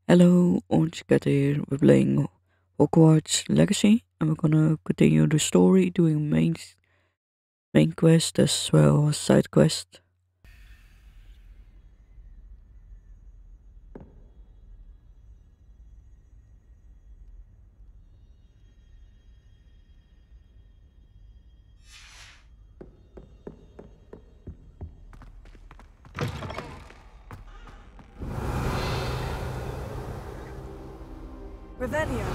Hello, Onchkat here. We're playing Hogwarts Legacy, and we're gonna continue the story, doing main quest as well as side quest. Revelio.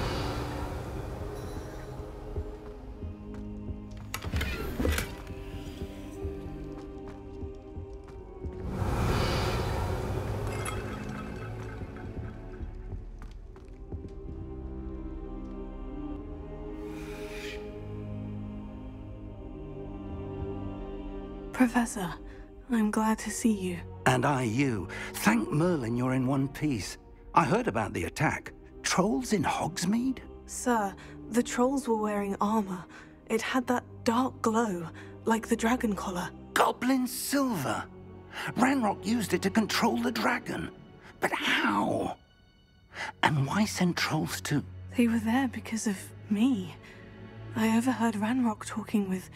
Professor, I'm glad to see you. And I you. Thank Merlin you're in one piece. I heard about the attack. Trolls in Hogsmeade? Sir, the trolls were wearing armor. It had that dark glow, like the dragon collar. Goblin silver. Ranrock used it to control the dragon. But how? And why send trolls to... They were there because of me. I overheard Ranrock talking with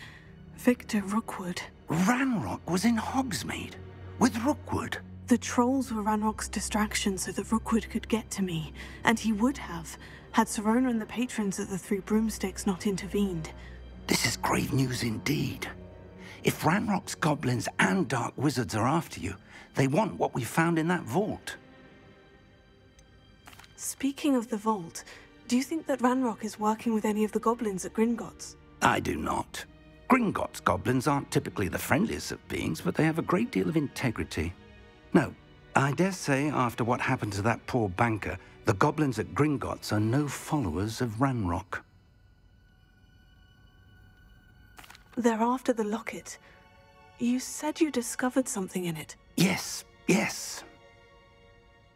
Victor Rookwood. Ranrock was in Hogsmeade? With Rookwood? The trolls were Ranrock's distraction so that Rookwood could get to me, and he would have, had Serona and the patrons of the Three Broomsticks not intervened. This is grave news indeed. If Ranrock's goblins and dark wizards are after you, they want what we found in that vault. Speaking of the vault, do you think that Ranrock is working with any of the goblins at Gringotts? I do not. Gringotts goblins aren't typically the friendliest of beings, but they have a great deal of integrity. No, I dare say after what happened to that poor banker, the goblins at Gringotts are no followers of Ranrock. They're after the locket. You said you discovered something in it. Yes.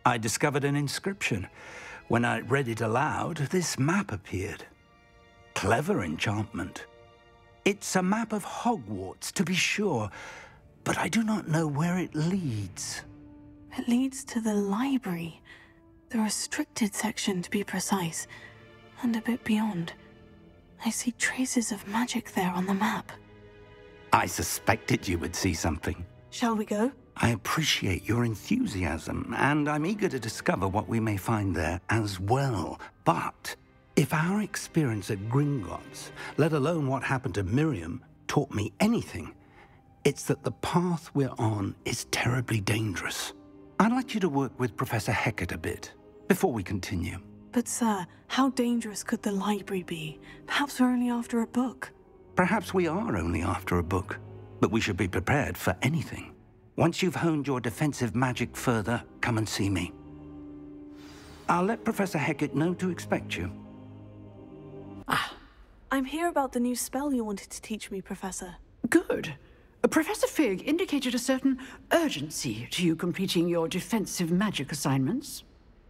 I discovered an inscription. When I read it aloud, this map appeared. Clever enchantment. It's a map of Hogwarts, to be sure, but I do not know where it leads. It leads to the library. The restricted section, to be precise, and a bit beyond. I see traces of magic there on the map. I suspected you would see something. Shall we go? I appreciate your enthusiasm, and I'm eager to discover what we may find there as well. But if our experience at Gringotts, let alone what happened to Miriam, taught me anything, it's that the path we're on is terribly dangerous. I'd like you to work with Professor Hecat a bit before we continue. But sir, how dangerous could the library be? Perhaps we're only after a book. Perhaps we are only after a book, but we should be prepared for anything. Once you've honed your defensive magic further, come and see me. I'll let Professor Hecat know to expect you. I'm here about the new spell you wanted to teach me, Professor. Good. Professor Fig indicated a certain urgency to you completing your defensive magic assignments.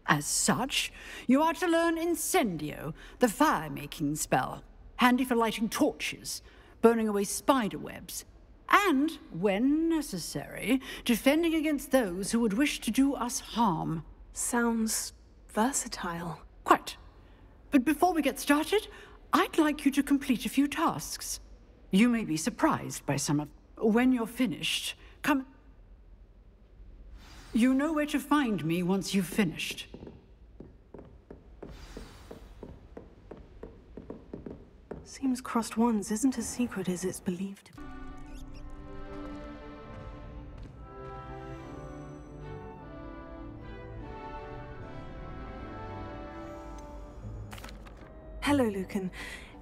As such, you are to learn Incendio, the fire-making spell, handy for lighting torches, burning away spider webs, and, when necessary, defending against those who would wish to do us harm. Sounds versatile. Quite. But before we get started, I'd like you to complete a few tasks. You may be surprised by some of... When you're finished, come... You know where to find me once you've finished. Seems Crossed Wands isn't as secret as it's believed to be. Hello, Lucan.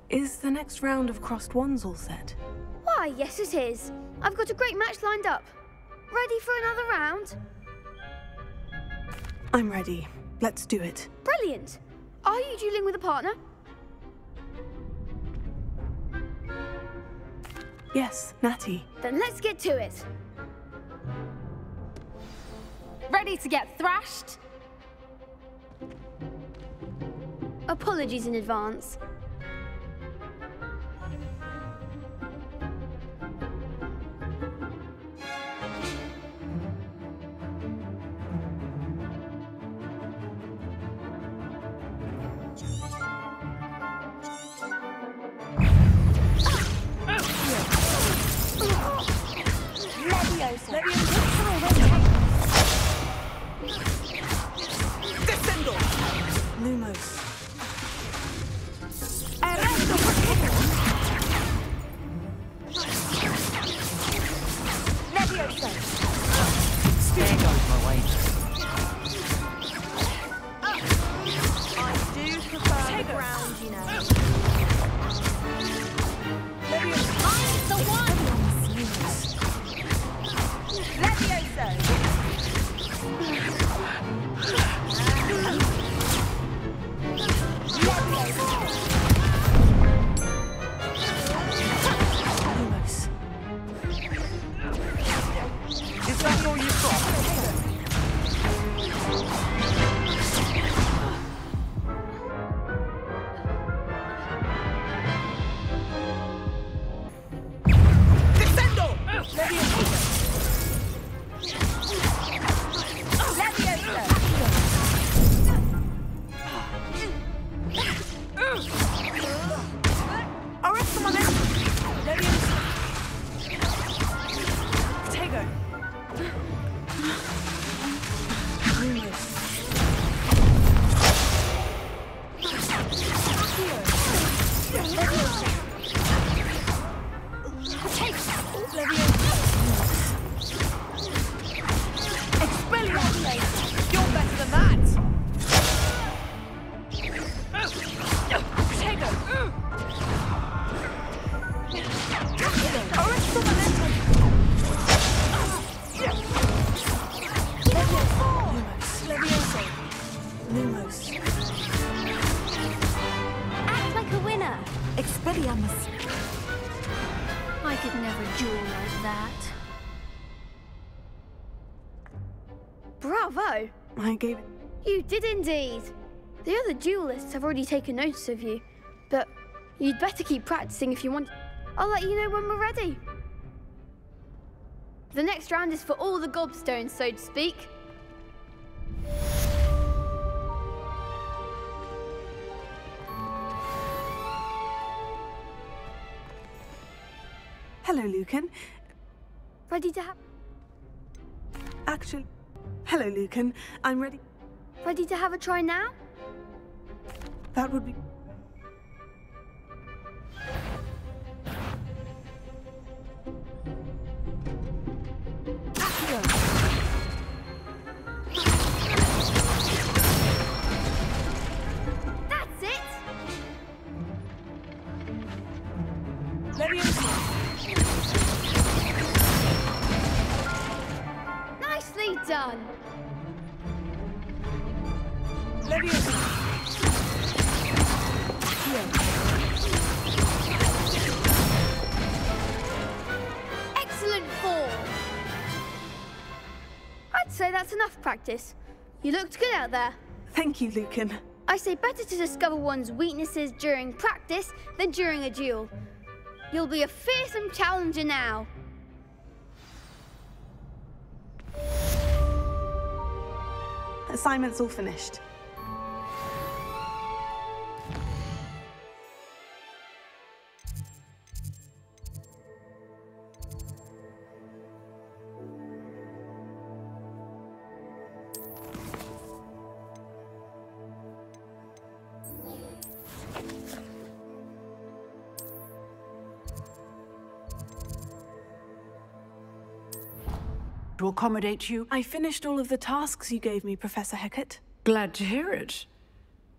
Is the next round of Crossed Wands all set? Why, yes it is. I've got a great match lined up. Ready for another round? I'm ready. Let's do it. Brilliant. Are you dueling with a partner? Yes, Natty. Then let's get to it. Ready to get thrashed? Apologies in advance. Descendo! Lumos. Arresto perpetuo! Leviosa. There goes my wager. I do prefer the ground, you know. Leviosa. I'm the one! Leviosa. Lumos. Is that all you've got? Descendo! Leviosa. Arresto momento! Leviosa. Tego. Lumos. Expelliarmus! You're better than that! Potato! Arresto momentum! Leviosa. Lumos. Act like a winner. Expelliarmus! I could never duel like that. Bravo! I gave it. You did indeed. The other duelists have already taken notice of you, but you'd better keep practicing if you want. I'll let you know when we're ready. The next round is for all the gobstones, so to speak. Hello, Lucan. Ready to have Actually, hello, Lucan. I'm ready. a try now? That would be. That's it! Leviosa. Nicely done! Leviosa. Excellent form! I'd say that's enough practice. You looked good out there. Thank you, Lucan. I say better to discover one's weaknesses during practice than during a duel. You'll be a fearsome challenger now. Assignment's all finished. To accommodate you? I finished all of the tasks you gave me, Professor Hecat. Glad to hear it.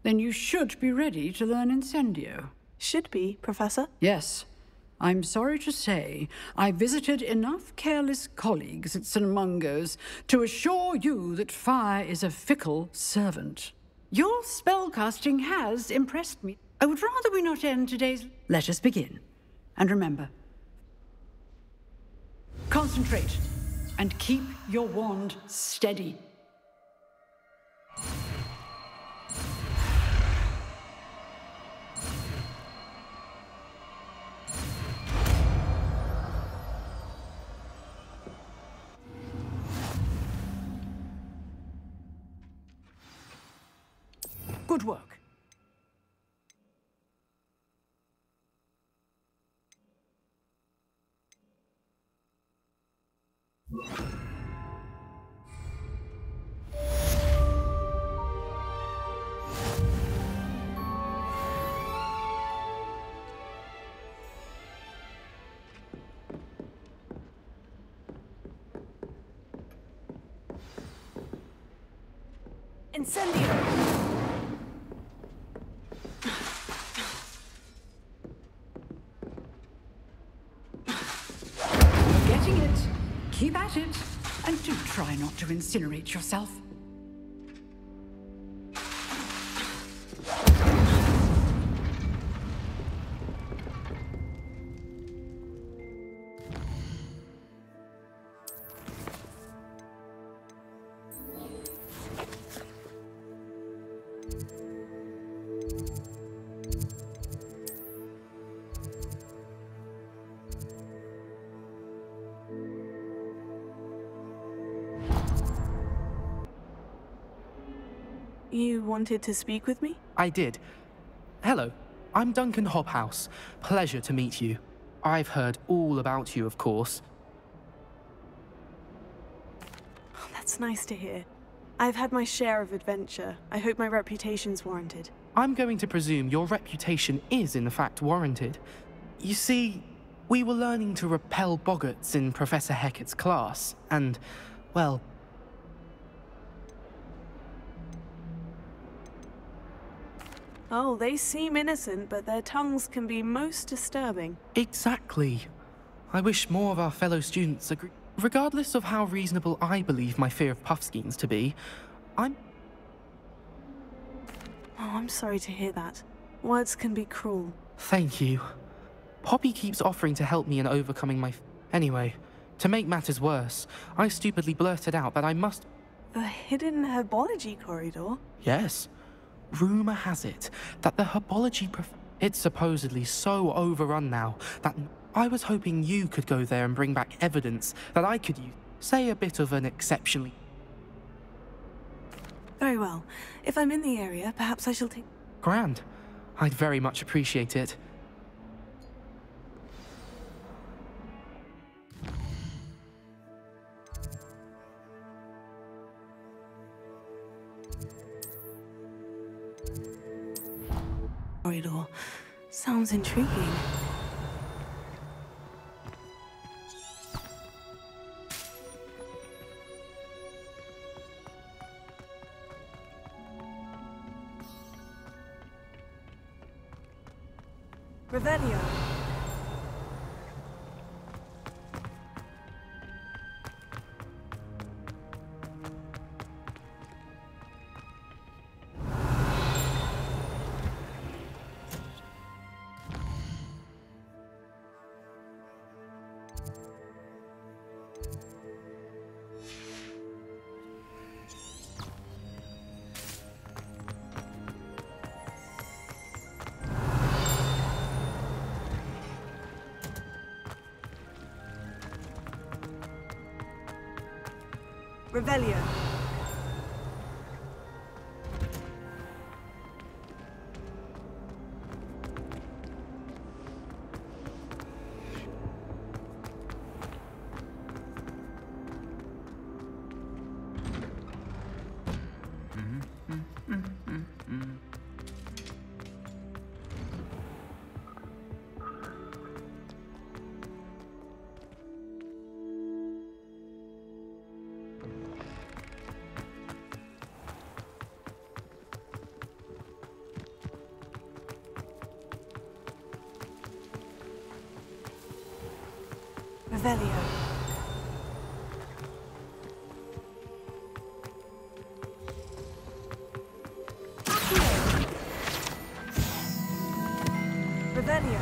Then you should be ready to learn Incendio. Should be, Professor. Yes. I'm sorry to say, I visited enough careless colleagues at St. Mungo's to assure you that fire is a fickle servant. Your spellcasting has impressed me. I would rather we not end today's... Let us begin. And remember, concentrate and keep your wand steady. Good work. Incendio! You're getting it. Keep at it. And do try not to incinerate yourself. You wanted to speak with me? I did. Hello, I'm Duncan Hobhouse. Pleasure to meet you. I've heard all about you, of course. Oh, that's nice to hear. I've had my share of adventure. I hope my reputation's warranted. I'm going to presume your reputation is in fact warranted. You see, we were learning to repel boggarts in Professor Hecat's class, and, well... Oh, they seem innocent, but their tongues can be most disturbing. Exactly. I wish more of our fellow students agree. Regardless of how reasonable I believe my fear of Puffskeins to be, Oh, I'm sorry to hear that. Words can be cruel. Thank you. Poppy keeps offering to help me in overcoming my... Anyway, to make matters worse, I stupidly blurted out that I must... The hidden herbology corridor? Yes. Rumor has it that the herbology it's supposedly so overrun now that I was hoping you could go there and bring back evidence that I could use. Say a bit of an exceptionally... Very well. If I'm in the area, perhaps I shall take... Grand. I'd very much appreciate it. Corridor. Sounds intriguing. Revelio. Revelio. Revelio. Revelio.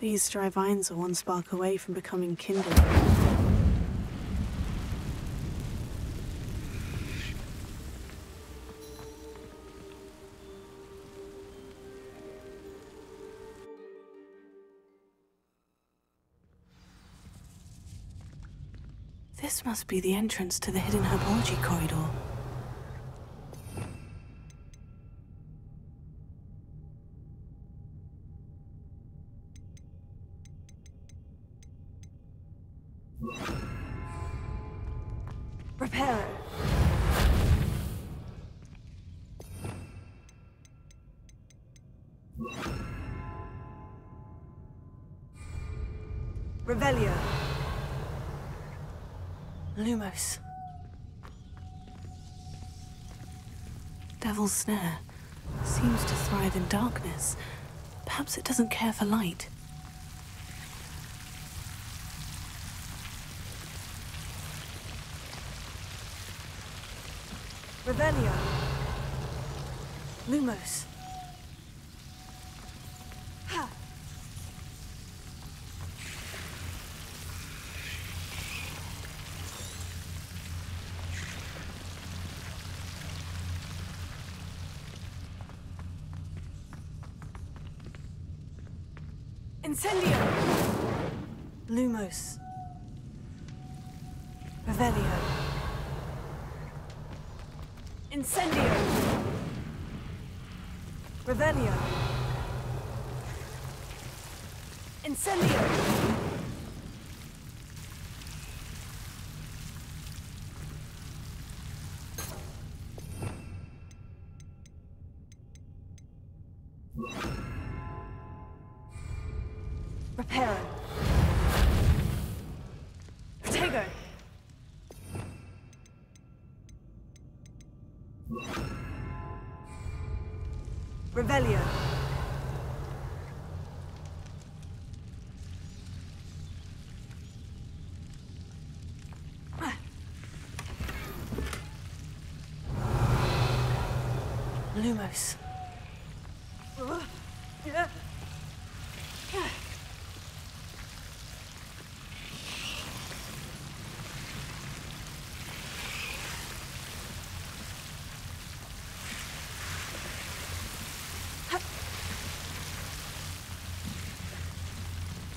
These dry vines are one spark away from becoming kindled. This must be the entrance to the hidden herbology corridor. Repair. Revelio. Lumos. Devil's Snare seems to thrive in darkness. Perhaps it doesn't care for light. Revelio. Lumos. Ha! Incendio. Lumos. Revelio. Incendio. Revelio. Incendio. Reparo. Protego. Revelio. Lumos.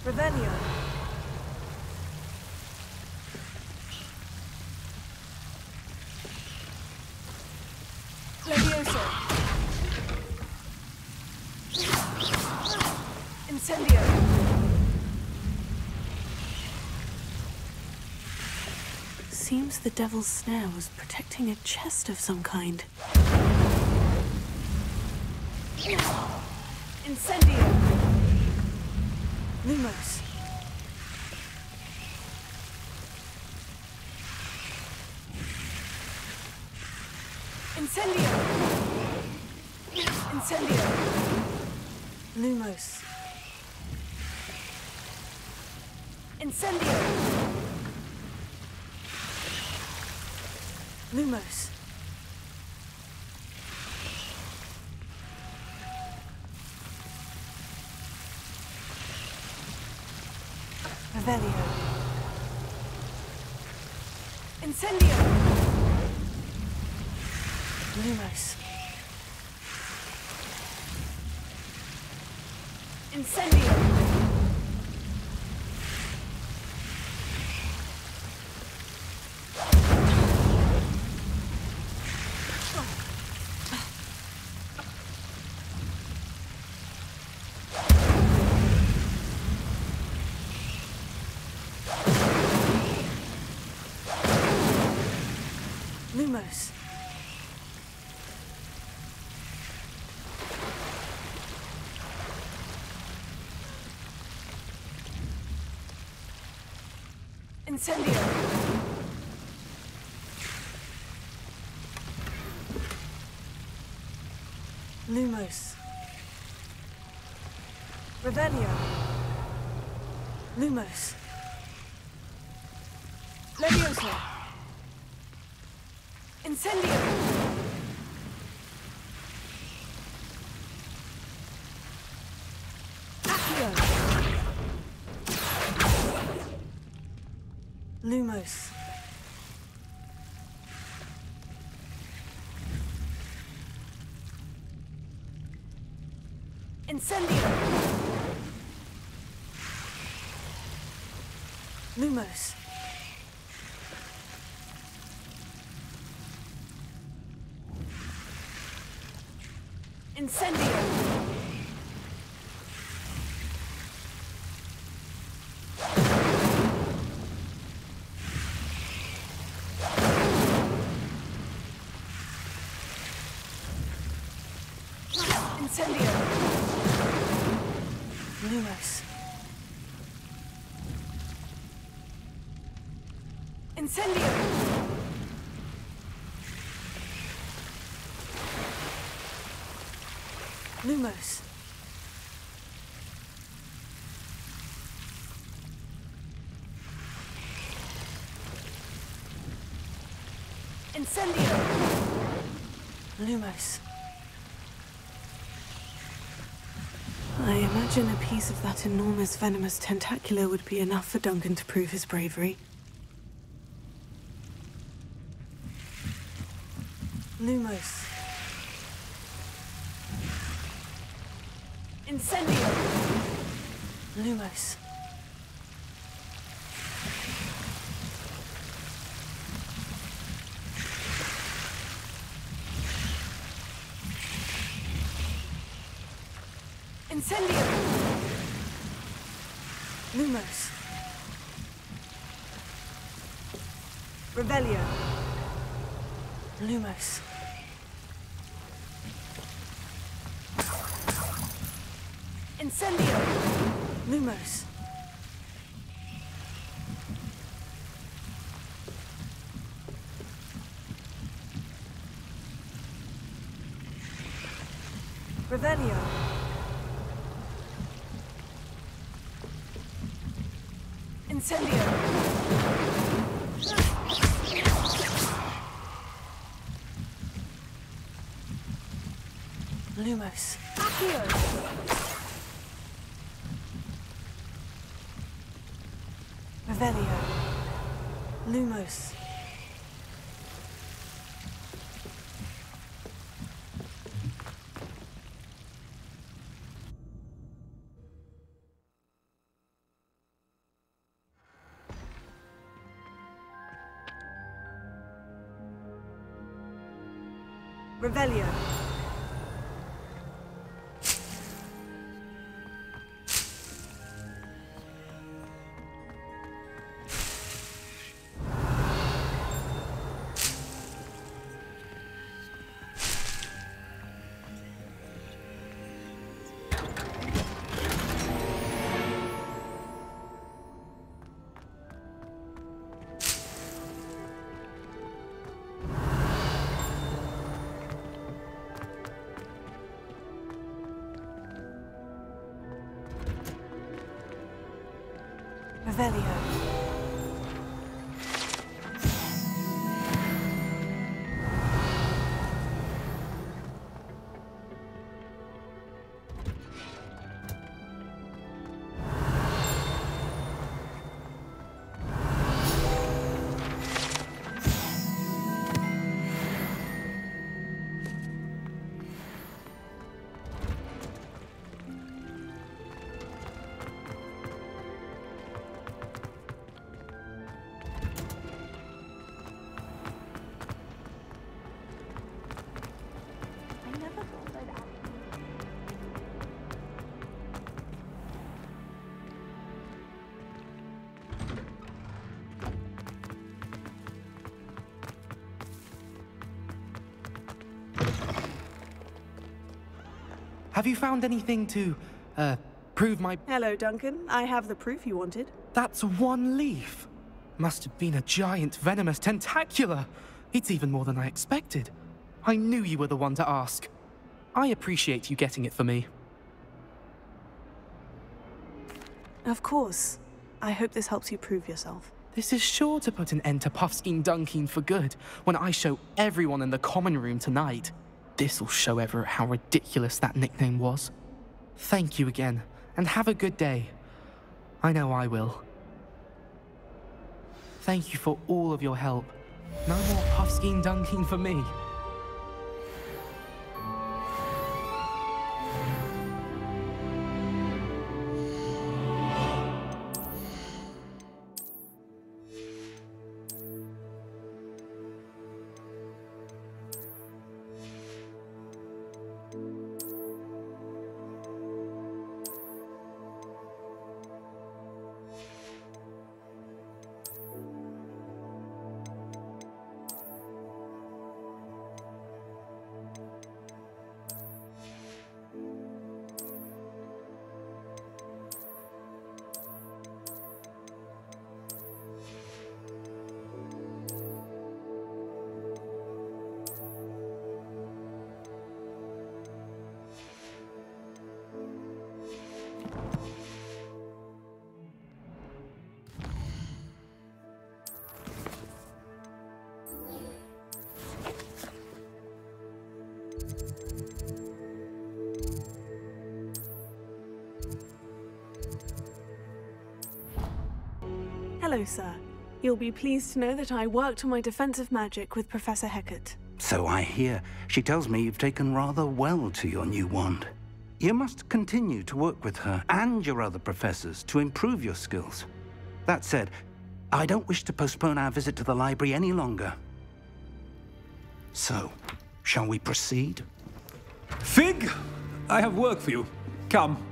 Revelio. Levioso. Incendio. Seems the Devil's Snare was protecting a chest of some kind. Incendio. Lumos. Incendio. Incendio. Lumos. Incendio. Lumos. Revelio. Incendio. Lumos. Incendio. Lumos. Incendio. Lumos. Revelio. Lumos. Levioso. Incendio. Accio. Lumos. Incendio. Lumos. Incendio. Incendio. Lumos. Incendio! Lumos. Incendio! Lumos. I imagine a piece of that enormous venomous tentacular would be enough for Duncan to prove his bravery. Lumos. Incendio! Lumos. Incendio! Lumos. Revelio. Lumos. Incendio! Lumos. Revelio. Incendio! Lumos. Accio! Revelio. Lumos. Revelio. Revelio. Have you found anything to, prove my... Hello, Duncan. I have the proof you wanted. That's one leaf. Must have been a giant venomous tentacular. It's even more than I expected. I knew you were the one to ask. I appreciate you getting it for me. Of course. I hope this helps you prove yourself. This is sure to put an end to Puffskein Dunkin for good when I show everyone in the common room tonight. This'll show Everett how ridiculous that nickname was. Thank you again, and have a good day. I know I will. Thank you for all of your help. No more Puffskein Dunkin for me. Hello, sir. You'll be pleased to know that I worked on my defensive magic with Professor Hecat. So I hear. She tells me you've taken rather well to your new wand. You must continue to work with her and your other professors to improve your skills. That said, I don't wish to postpone our visit to the library any longer. So, shall we proceed? Fig, I have work for you. Come.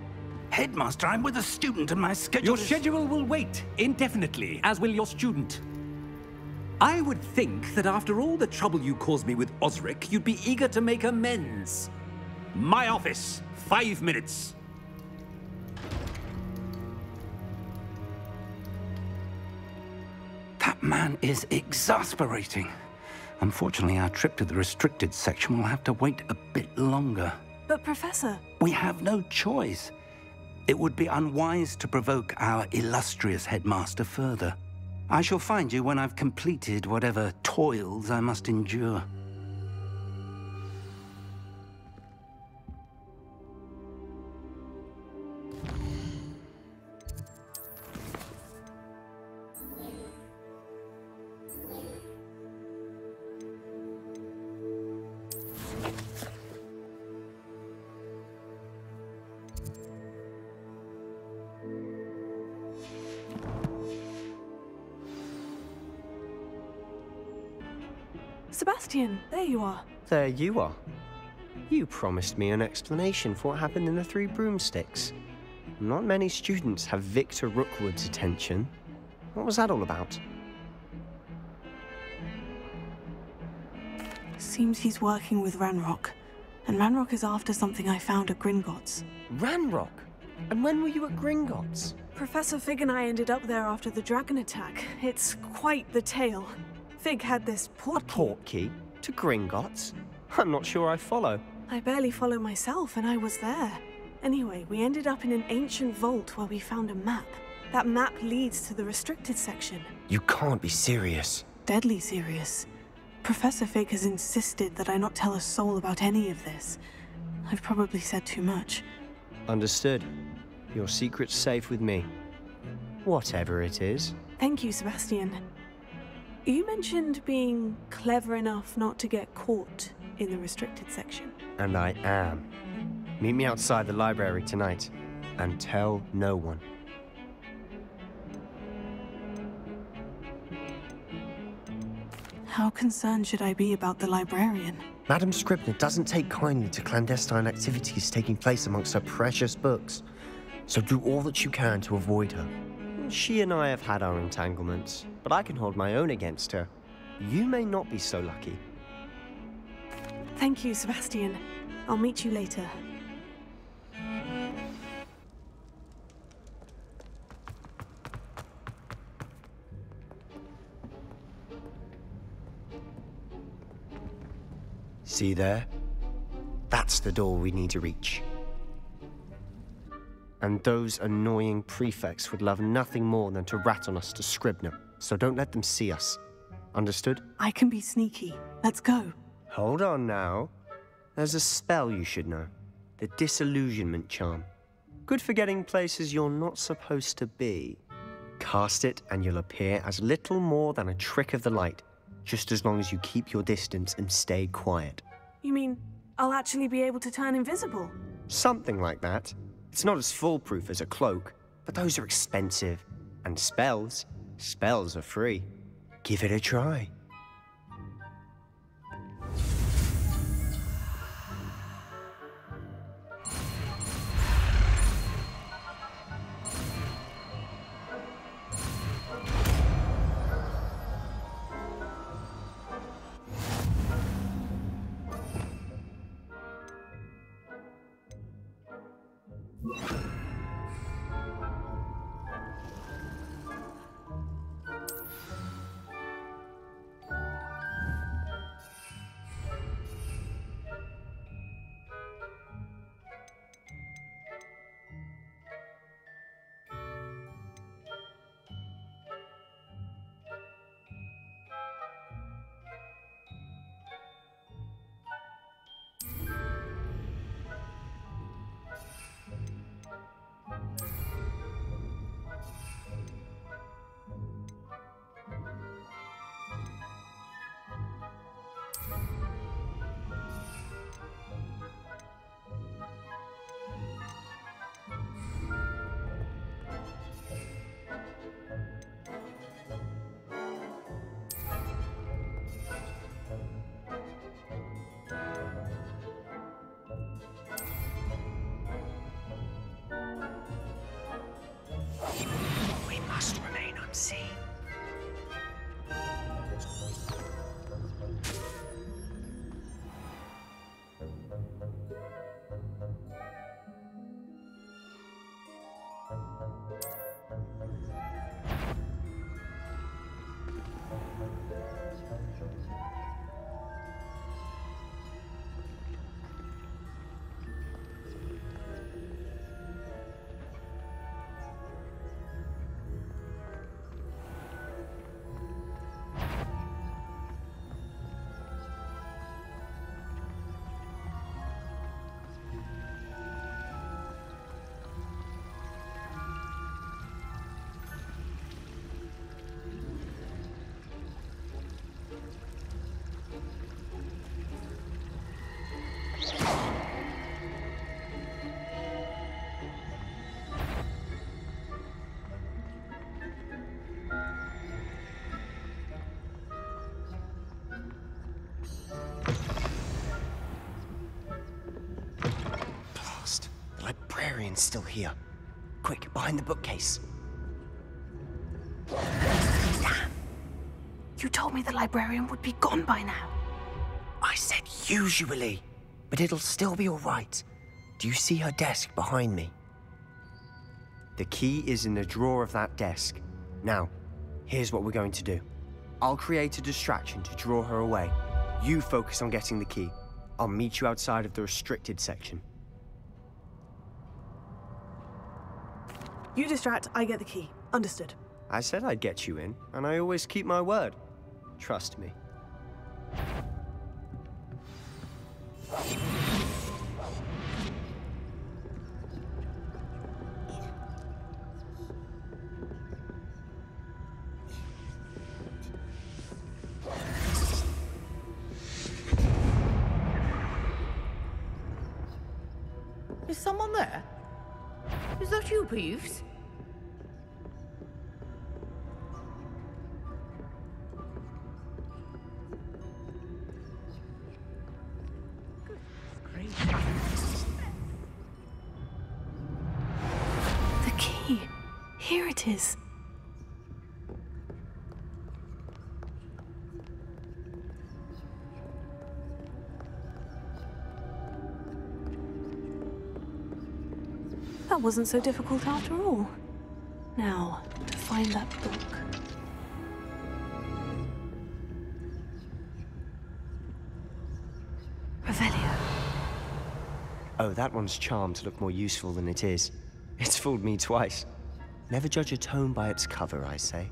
Headmaster, I'm with a student and my schedule Your schedule will wait indefinitely, as will your student. I would think that after all the trouble you caused me with Osric, you'd be eager to make amends. My office, 5 minutes. That man is exasperating. Unfortunately, our trip to the restricted section will have to wait a bit longer. But Professor... We have no choice. It would be unwise to provoke our illustrious headmaster further. I shall find you when I've completed whatever toils I must endure. Sebastian, there you are. There you are. You promised me an explanation for what happened in the Three Broomsticks. Not many students have Victor Rookwood's attention. What was that all about? Seems he's working with Ranrock. And Ranrock is after something I found at Gringotts. Ranrock? And when were you at Gringotts? Professor Fig and I ended up there after the dragon attack. It's quite the tale. Fig had this portkey. A portkey? To Gringotts? I'm not sure I follow. I barely follow myself, and I was there. Anyway, we ended up in an ancient vault where we found a map. That map leads to the restricted section. You can't be serious. Deadly serious. Professor Fig has insisted that I not tell a soul about any of this. I've probably said too much. Understood. Your secret's safe with me. Whatever it is. Thank you, Sebastian. You mentioned being clever enough not to get caught in the restricted section. And I am. Meet me outside the library tonight, and tell no one. How concerned should I be about the librarian? Madam Scribner doesn't take kindly to clandestine activities taking place amongst her precious books, so do all that you can to avoid her. She and I have had our entanglements, but I can hold my own against her. You may not be so lucky. Thank you, Sebastian. I'll meet you later. See there? That's the door we need to reach. And those annoying prefects would love nothing more than to rat on us to Scribner, so don't let them see us. Understood? I can be sneaky. Let's go. Hold on now. There's a spell you should know. The Disillusionment charm. Good for getting places you're not supposed to be. Cast it and you'll appear as little more than a trick of the light, just as long as you keep your distance and stay quiet. You mean I'll actually be able to turn invisible? Something like that. It's not as foolproof as a cloak, but those are expensive. And spells are free. Give it a try. librarian's still here. Quick, behind the bookcase. Damn! You told me the librarian would be gone by now. I said usually, but it'll still be all right. Do you see her desk behind me? The key is in the drawer of that desk. Now, here's what we're going to do. I'll create a distraction to draw her away. You focus on getting the key. I'll meet you outside of the restricted section. You distract, I get the key. Understood. I said I'd get you in, and I always keep my word. Trust me. Is someone there? Is that you, Peeves? The key. Here it is. That wasn't so difficult after all. Now, to find that book. Revelio. Oh, that one's charmed to look more useful than it is. It's fooled me twice. Never judge a tome by its cover, I say.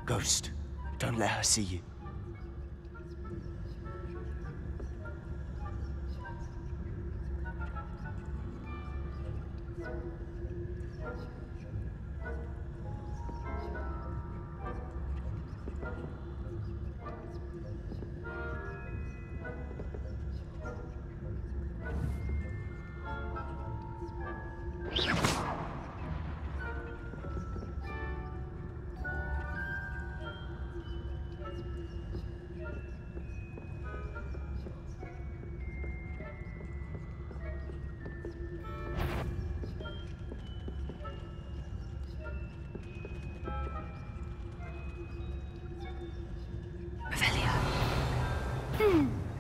Ghost, don't let her see you.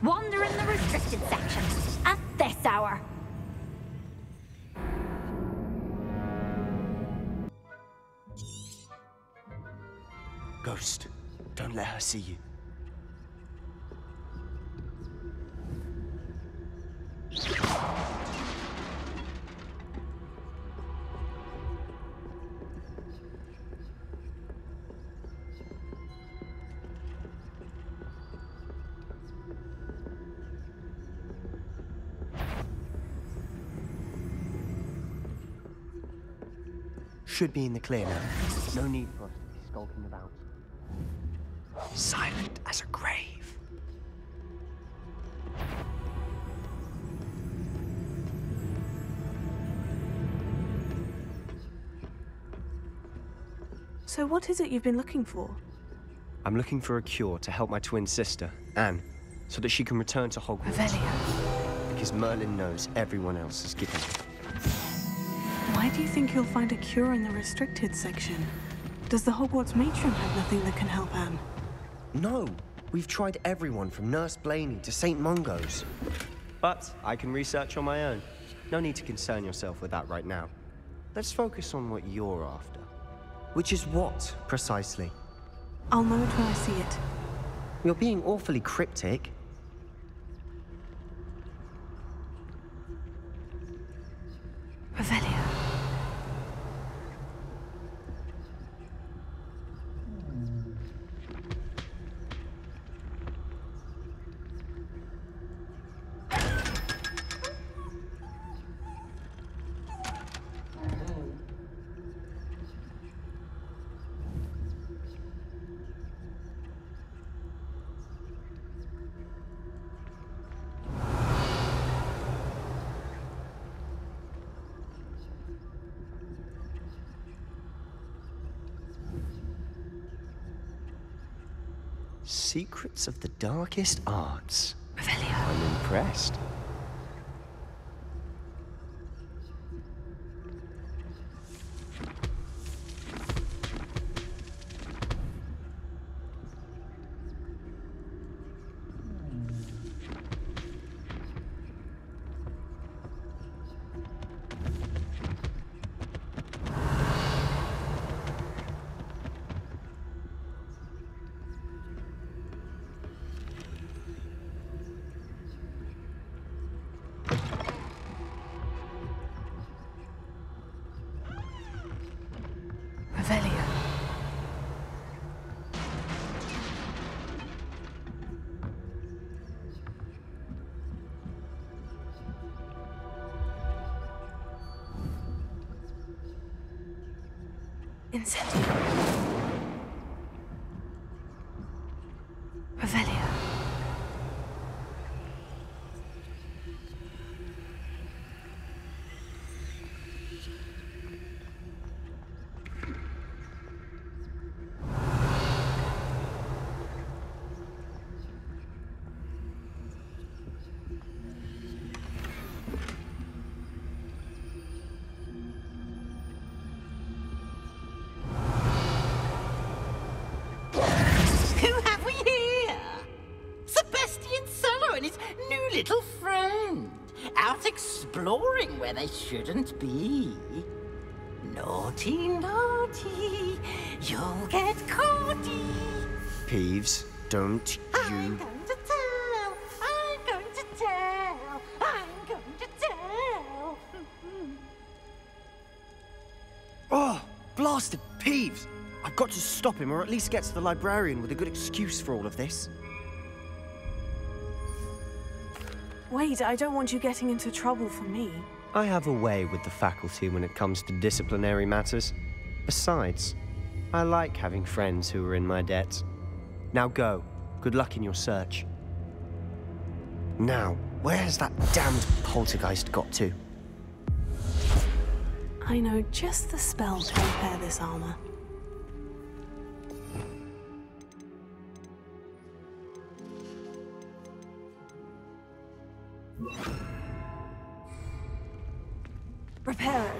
Wander in the restricted section at this hour. Ghost, don't let her see you. Should be in the clear now. No need for us to be skulking about. Silent as a grave. So what is it you've been looking for? I'm looking for a cure to help my twin sister, Anne, so that she can return to Hogwarts. Revelio. Because Merlin knows everyone else is given it. Why do you think you'll find a cure in the restricted section? Does the Hogwarts matron have nothing that can help Anne? No, we've tried everyone from Nurse Blaney to St. Mungo's. But I can research on my own. No need to concern yourself with that right now. Let's focus on what you're after. Which is what, precisely? I'll know it when I see it. You're being awfully cryptic. Revelio. Secrets of the darkest arts. Revelio. I'm impressed. Revelio. Incendio. Revelio. Who have we here? Sebastian Sallow and his new little friend. Out exploring where they shouldn't be. Naughty, naughty. You'll get caughty. Peeves, don't I'm you... going to tell. I'm going to tell. I'm going to tell. Oh, blasted Peeves! I've got to stop him, or at least get to the librarian with a good excuse for all of this. Wait, I don't want you getting into trouble for me. I have a way with the faculty when it comes to disciplinary matters. Besides, I like having friends who are in my debt. Now go. Good luck in your search. Now, where has that damned poltergeist got to? I know just the spell to repair this armor. Reparo.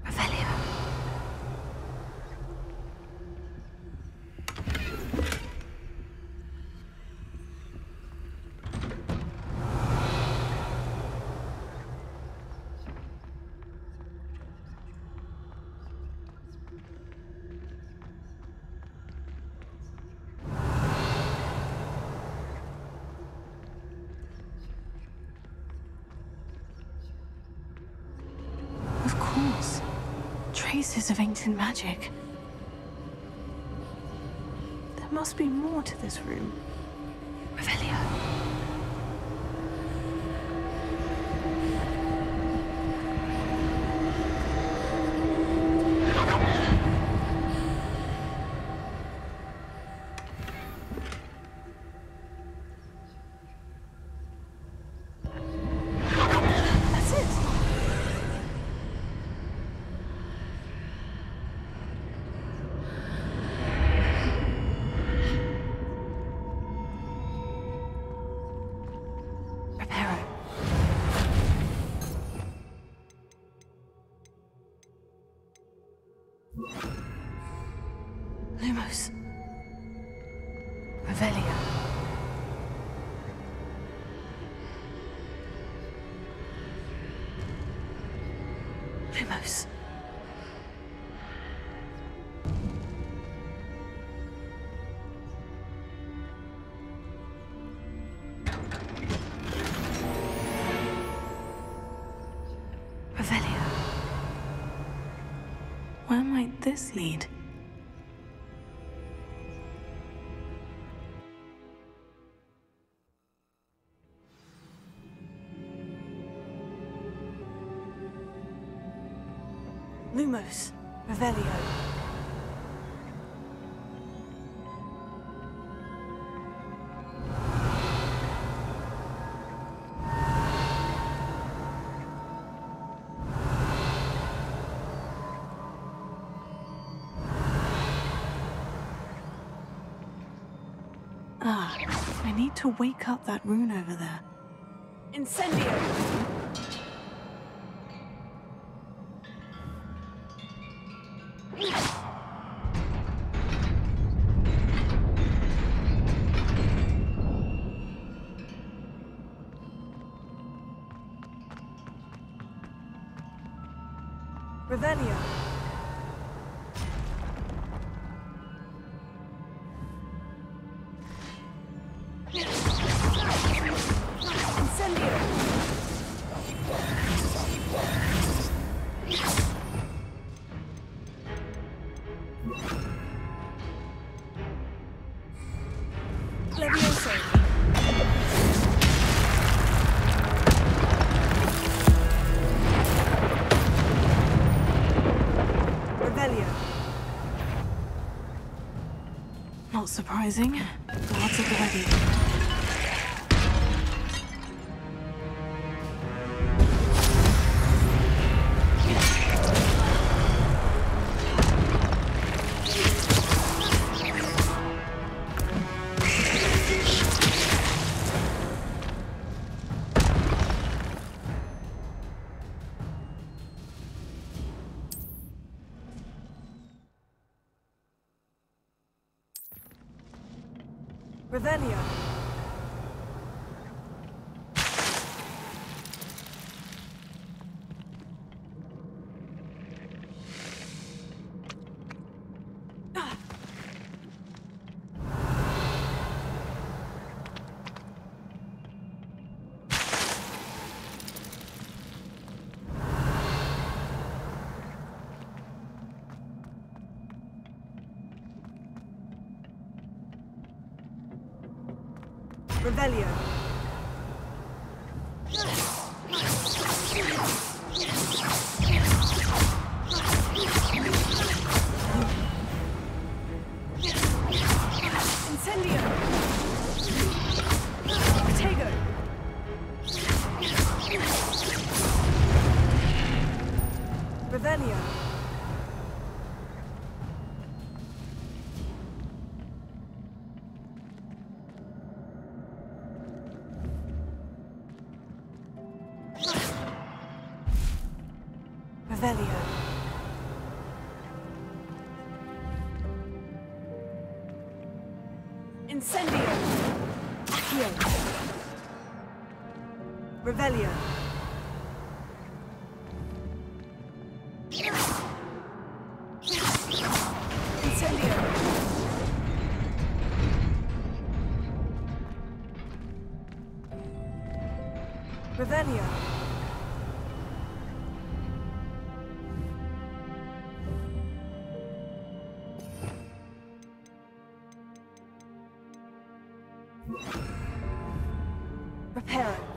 Revelio. Of course. Traces of ancient magic. There must be more to this room. Revelio. That's it. Reparo. Lumos. Revelio. Lumos. Revelio. Where might this lead? Lumos. Revelio. I need to wake up that rune over there. Incendio! Revelio. Incendio. Levioso. Not surprising. Gods at the ready. Revelio. Revelio. Incendio. Protego. Revelio. Revelio. Incendio. Accio. Revelio. Incendio. Revelio. Reparo.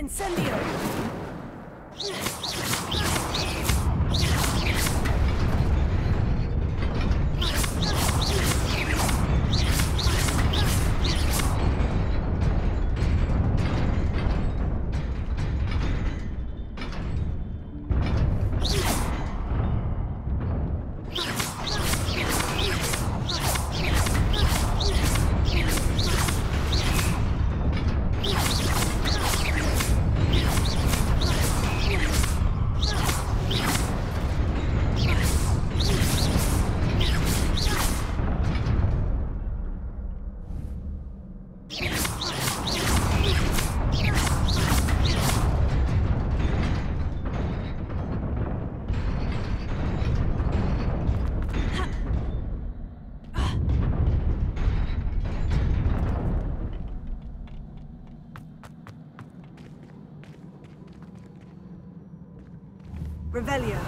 Incendio! Revelio.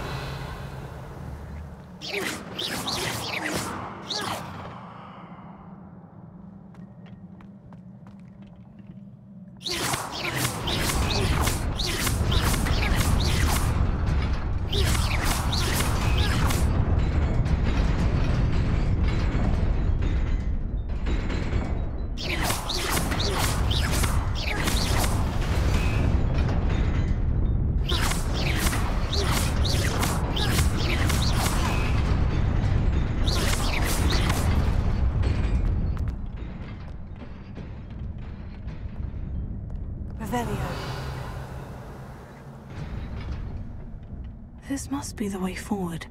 This must be the way forward.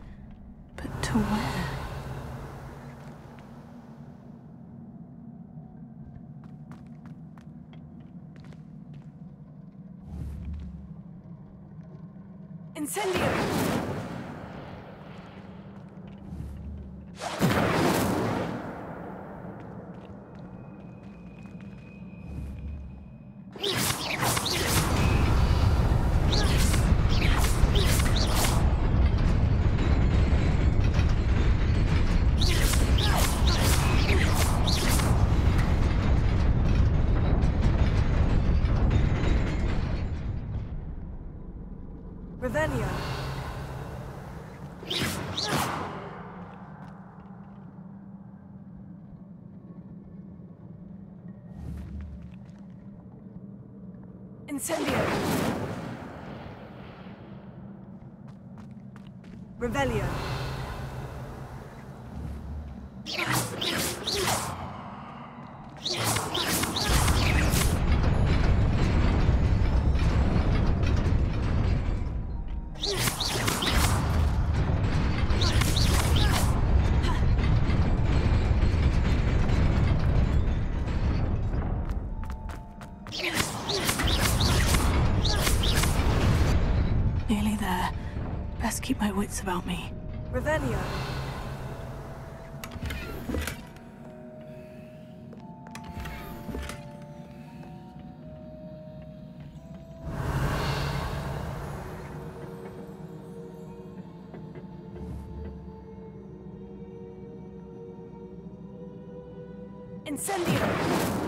But to where? Incendio! Revelio. Incendio. Revelio. Nearly there. Best keep my wits about me. Revelio. Incendio.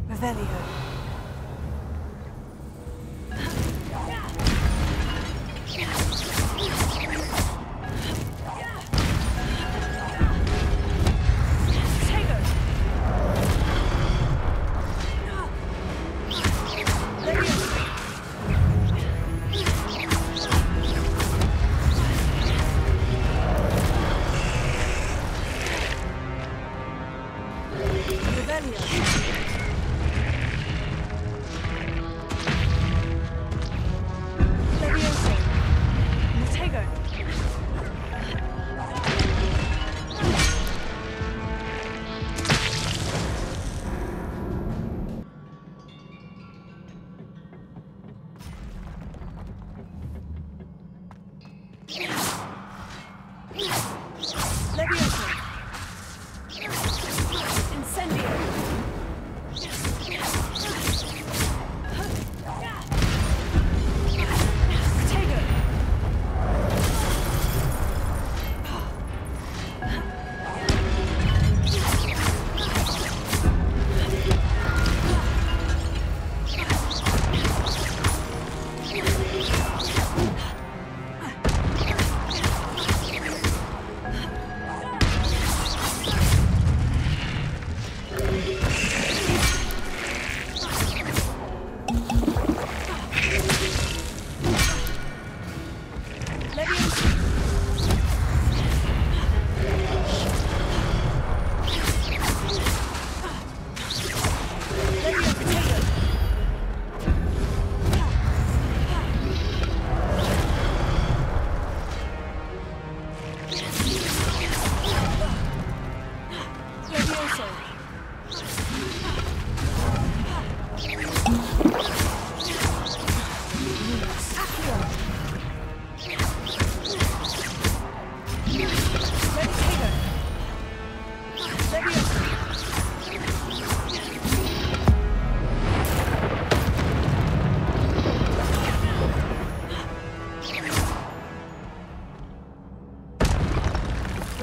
Revelio.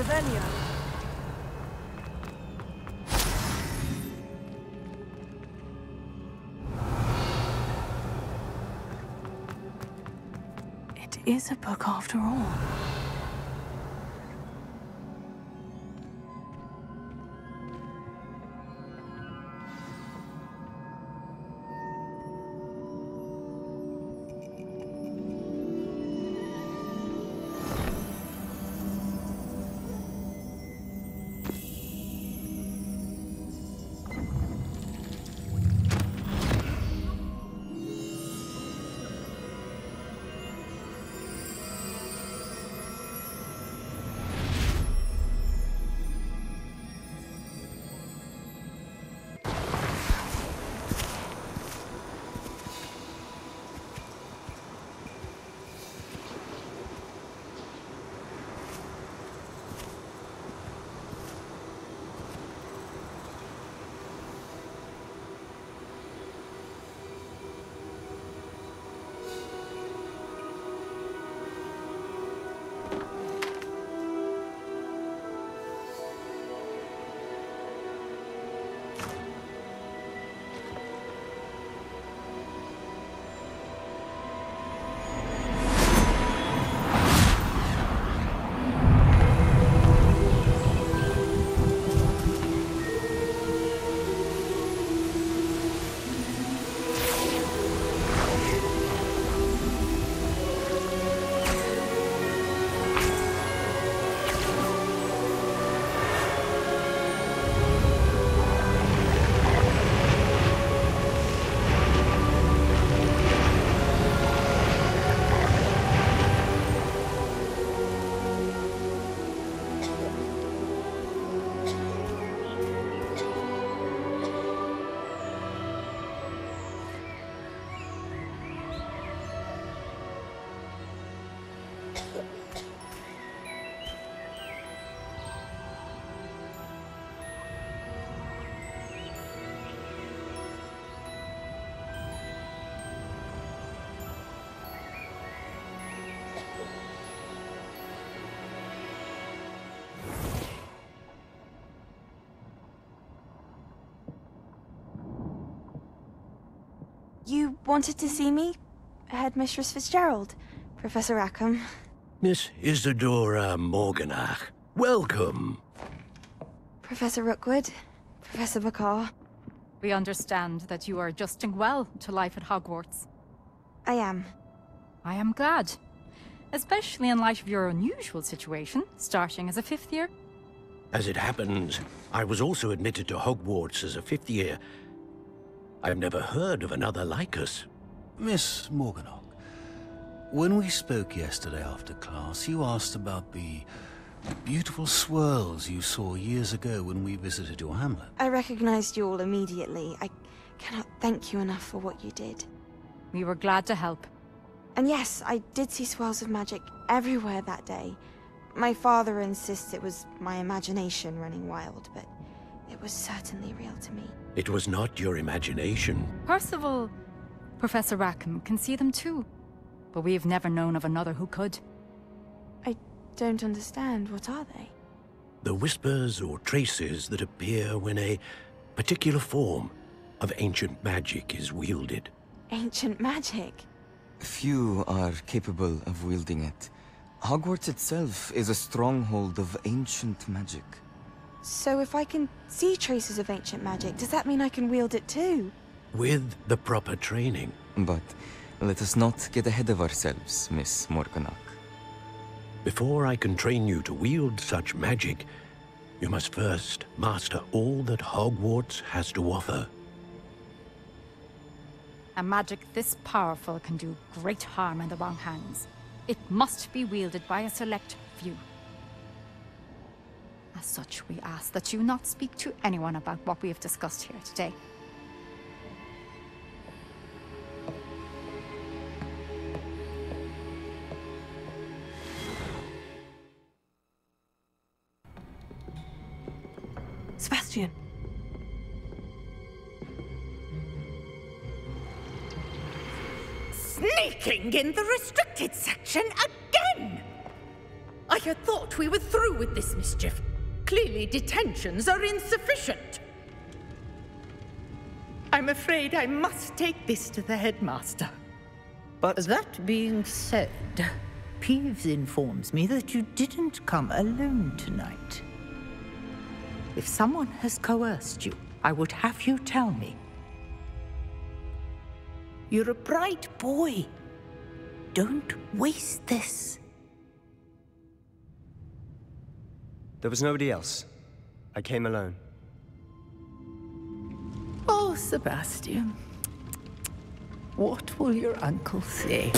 Revelio. It is a book after all. You wanted to see me? Headmistress Fitzgerald? Professor Rackham? Miss Isadora Morganach, welcome. Professor Rookwood? Professor Bakar? We understand that you are adjusting well to life at Hogwarts. I am. I am glad. Especially in light of your unusual situation, starting as a 5th year. As it happens, I was also admitted to Hogwarts as a 5th year. I've never heard of another like us. Miss Morganach, when we spoke yesterday after class, you asked about the beautiful swirls you saw years ago when we visited your hamlet. I recognized you all immediately. I cannot thank you enough for what you did. We were glad to help. And yes, I did see swirls of magic everywhere that day. My father insists it was my imagination running wild, but it was certainly real to me. It was not your imagination. Percival, Professor Rackham can see them too. But we've never known of another who could. I don't understand. What are they? The whispers or traces that appear when a particular form of ancient magic is wielded. Ancient magic? Few are capable of wielding it. Hogwarts itself is a stronghold of ancient magic. So if I can see traces of ancient magic, does that mean I can wield it too? With the proper training. But let us not get ahead of ourselves, Miss Morganach. Before I can train you to wield such magic, you must first master all that Hogwarts has to offer. A magic this powerful can do great harm in the wrong hands. It must be wielded by a select few. As such, we ask that you not speak to anyone about what we have discussed here today. Sebastian. Sneaking in the restricted section again! I had thought thought we were through with this mischief. Clearly detentions are insufficient. I'm afraid I must take this to the headmaster. But that being said, Peeves informs me that you didn't come alone tonight. If someone has coerced you, I would have you tell me. You're a bright boy. Don't waste this. There was nobody else. I came alone. Oh, Sebastian. What will your uncle say?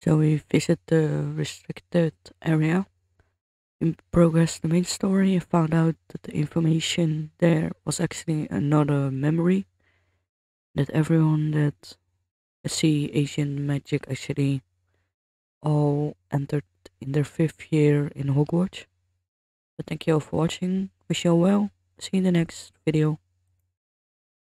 So we visit the restricted area. In progress the main story, I found out that the information there was actually another memory. That everyone that see Asian magic actually all entered in their 5th year in Hogwarts. So thank you all for watching. Wish you all well. See you in the next video.